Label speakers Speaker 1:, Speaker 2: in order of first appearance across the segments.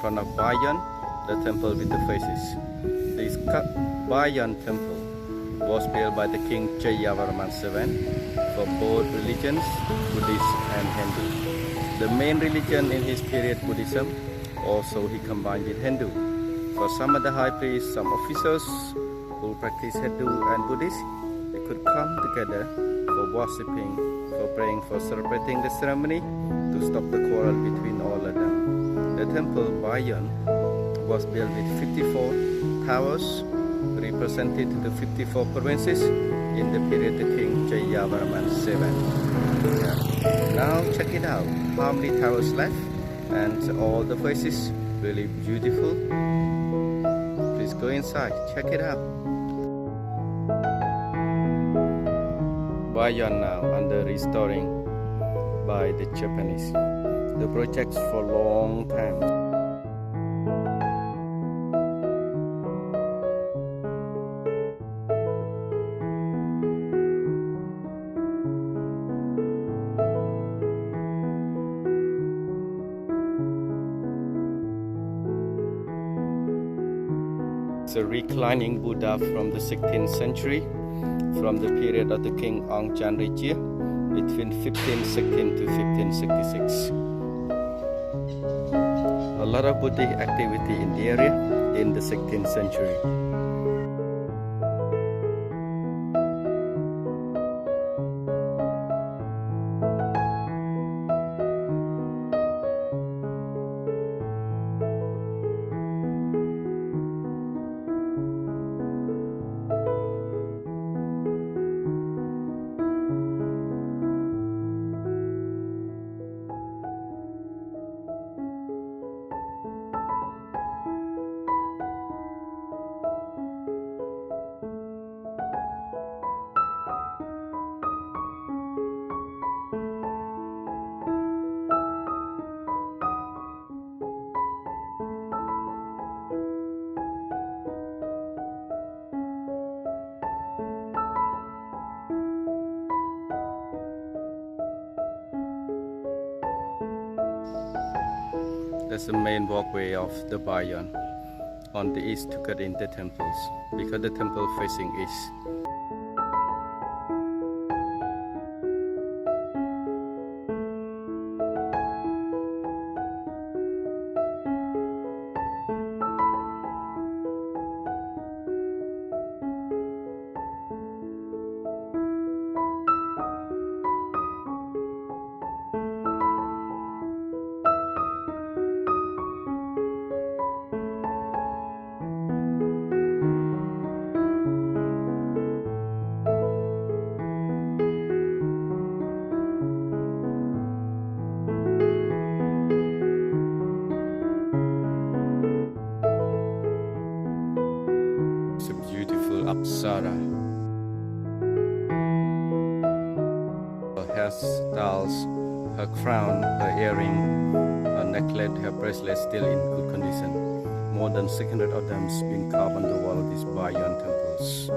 Speaker 1: front of Bayon, the temple with the faces. This Bayon Temple was built by the king Jayavarman VII for both religions, Buddhist and Hindu. The main religion in his period, Buddhism, also he combined with Hindu. For some of the high priests, some officers who practice Hindu and Buddhist, they could come together for worshipping, for praying, for celebrating the ceremony to stop the quarrel between all of them. The temple Bayon was built with 54 towers, represented the 54 provinces in the period the king Jayavarman VII. Yeah. Now check it out, how many towers left, and all the faces really beautiful. Please go inside, check it out. Bayon now under restoring by the Japanese. The projects for long time. It's a reclining Buddha from the 16th century, from the period of the king Angkor Thom, between 1516 to 1566. A lot of Buddhist activity in the area in the 16th century. That's the main walkway of the Bayon on the east to get in the temples, because the temple facing east. It's a beautiful Apsara. Her hairstyles, her crown, her earring, her necklace, her bracelet still in good condition. More than 600 of them have been carved on the wall of these Bayon temples.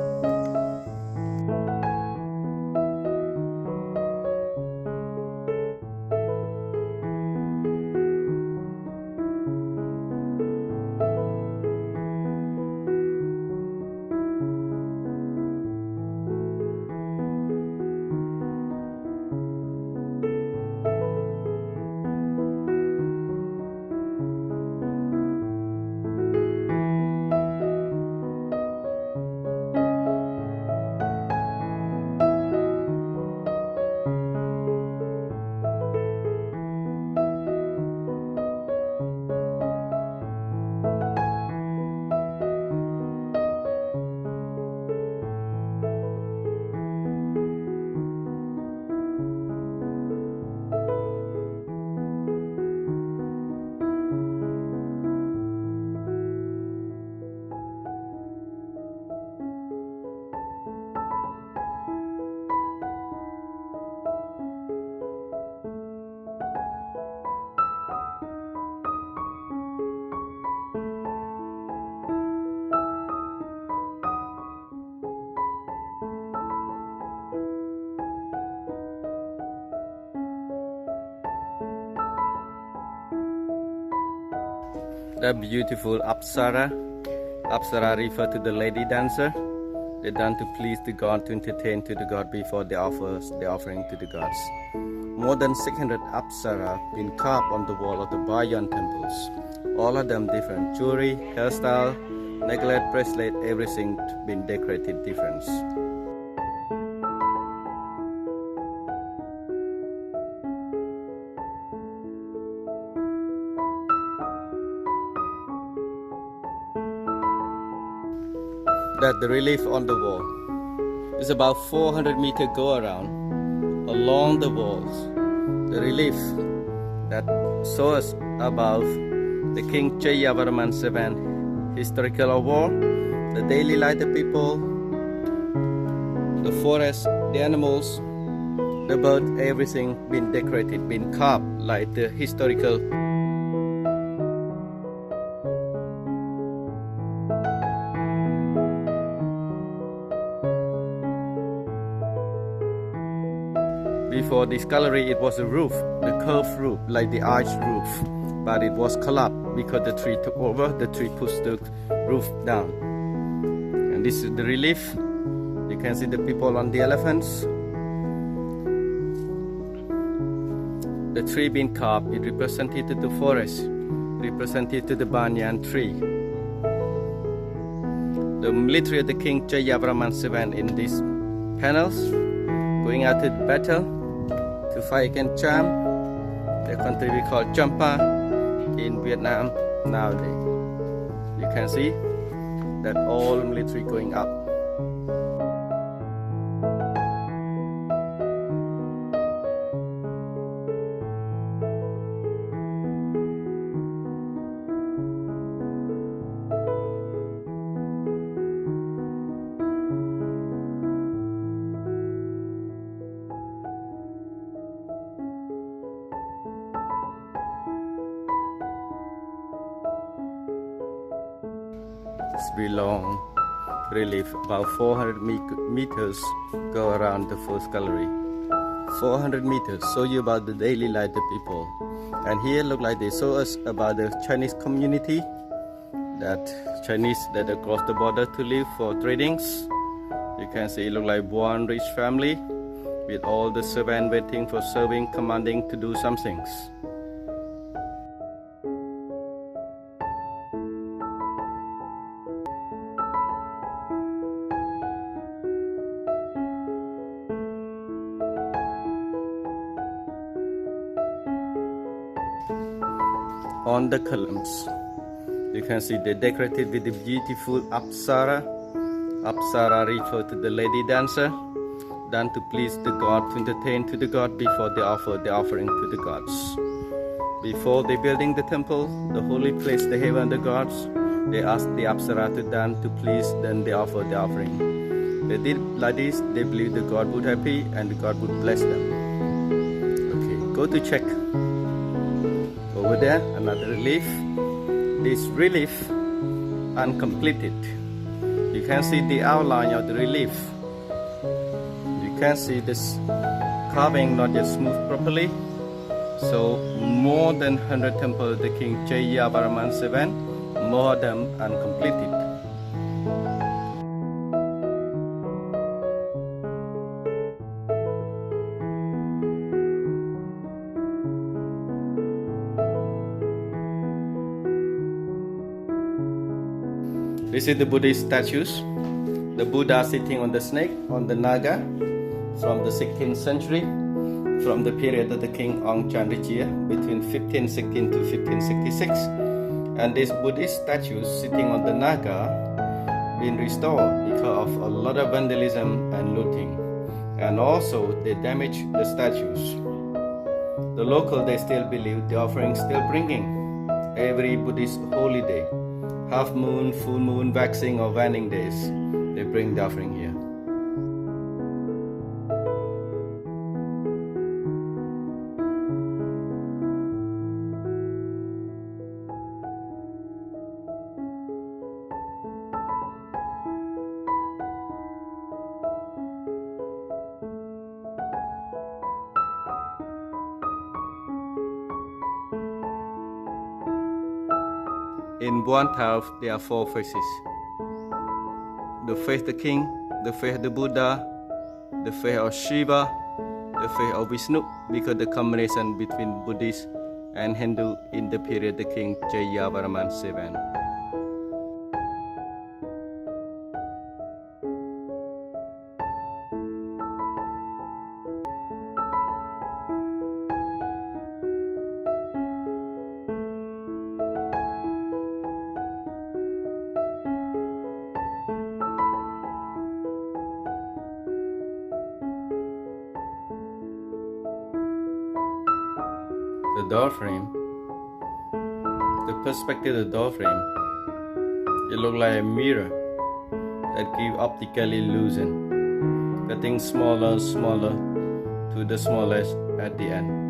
Speaker 1: The beautiful Apsara. Apsara refer to the lady dancer. They done to please the god, to entertain to the god before they offer the offering to the gods. More than 600 Apsara been carved on the wall of the Bayon temples. All of them different. Jewelry, hairstyle, necklace, bracelet, everything been decorated different. That the relief on the wall is about 400 meters go around along the walls. The relief that shows above the King Jayavarman VII historical award, the daily life, the people, the forest, the animals, the bird, everything been decorated, been carved like the historical. Before this gallery, it was a roof, the curved roof, like the arched roof, but it was collapsed because the tree took over. The tree pushed the roof down. And this is the relief. You can see the people on the elephants. The tree being carved, it represented the forest, represented the banyan tree. The military of the King Jayavarman VII in these panels, going out to battle to fight against Cham, the country we call Champa in Vietnam nowadays. You can see that all military going up. It's very long relief, about 400 meters go around the first gallery. 400 meters show you about the daily life of the people. And here look like they show us about the Chinese community, that Chinese that across the border to live for tradings. You can see it look like one rich family with all the servants waiting for serving, commanding to do some things. On the columns, you can see they decorated with the beautiful Apsara. Apsara refer to the lady dancer, done to please the god, to entertain to the god before they offer the offering to the gods. Before they building the temple, the holy place, the heaven, the gods, they asked the Apsara to dance to please, then they offer the offering. They did like this, they believe the god would happy and the god would bless them. Okay, go to check. Over there, another relief. This relief uncompleted. You can see the outline of the relief. You can see this carving not yet smooth properly. So more than 100 temples of the King Jayavarman VII, more of them uncompleted. This is the Buddhist statues. The Buddha sitting on the snake, on the Naga, from the 16th century, from the period of the King Angkor Thom, between 1516 to 1566. And these Buddhist statues sitting on the Naga been restored because of a lot of vandalism and looting. And also they damaged the statues. The local, they still believe the offering still bringing every Buddhist holiday. Half moon, full moon, waxing or waning days, they bring the offering here. In one tower there are 4 faces. The face of the king, the face of the Buddha, the face of Shiva, the face of Vishnu, because the combination between Buddhist and Hindu in the period the king Jayavarman VII. The door frame, the perspective of the door frame, it looks like a mirror that gives optical illusion, getting smaller and smaller to the smallest at the end.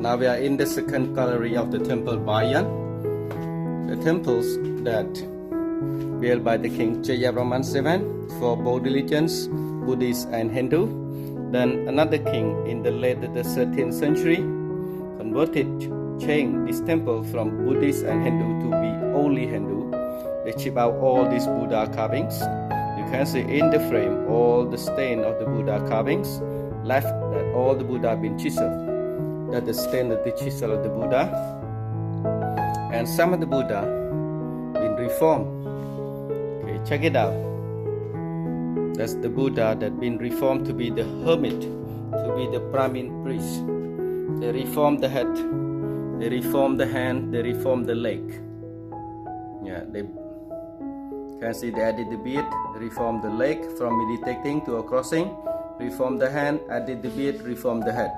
Speaker 1: Now we are in the second gallery of the temple Bayon. The temples that built by the king Jayavarman VII for both religions, Buddhist and Hindu. Then another king in the late 13th century changed this temple from Buddhist and Hindu to be only Hindu. They chip out all these Buddha carvings. You can see in the frame all the stain of the Buddha carvings left, that all the Buddha have been chiseled. That the stain of the chisel of the Buddha, and some of the Buddha been reformed. Okay, check it out. That's the Buddha that been reformed to be the hermit, to be the Brahmin priest. They reformed the head, they reformed the hand, they reformed the leg. Yeah, they can see they added the beard, reformed the leg from meditating to a crossing, reformed the hand, added the beard, reformed the head.